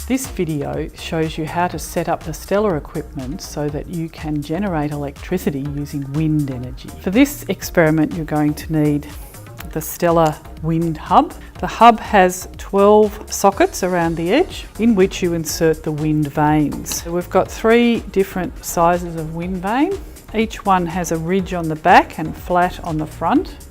This video shows you how to set up the STELR equipment so that you can generate electricity using wind energy. For this experiment, you're going to need the STELR wind hub. The hub has 12 sockets around the edge in which you insert the wind vanes. So we've got 3 different sizes of wind vane. Each one has a ridge on the back and flat on the front,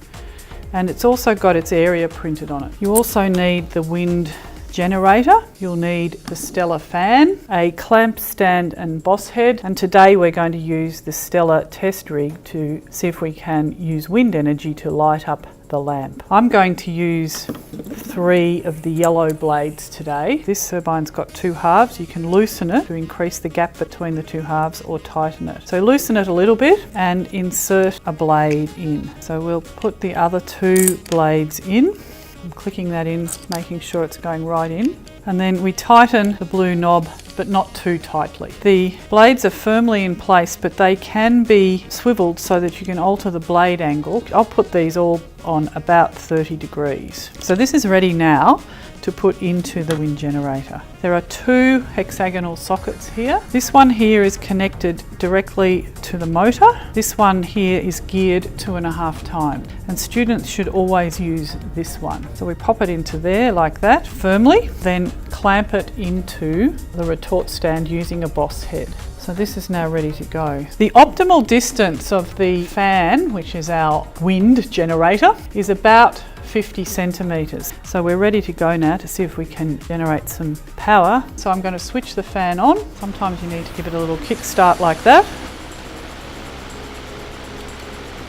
and it's also got its area printed on it. You also need the wind generator, you'll need the STELR fan, a clamp stand and boss head, and today we're going to use the STELR test rig to see if we can use wind energy to light up the lamp. I'm going to use 3 of the yellow blades today. This turbine's got 2 halves. You can loosen it to increase the gap between the 2 halves or tighten it. So loosen it a little bit and insert a blade in. So we'll put the other 2 blades in. I'm clicking that in, making sure it's going right in. And then we tighten the blue knob, but not too tightly. The blades are firmly in place, but they can be swiveled so that you can alter the blade angle. I'll put these all on about 30 degrees. So this is ready now to put into the wind generator. There are 2 hexagonal sockets here. This one here is connected directly to the motor. This one here is geared 2.5 times, and students should always use this one. So we pop it into there like that, firmly, then clamp it into the retort stand using a boss head. So this is now ready to go. The optimal distance of the fan, which is our wind generator, is about 50 centimetres. So we're ready to go now to see if we can generate some power. So I'm going to switch the fan on. Sometimes you need to give it a little kick start like that.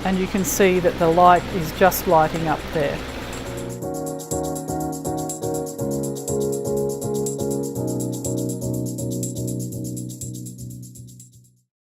And you can see that the light is just lighting up there.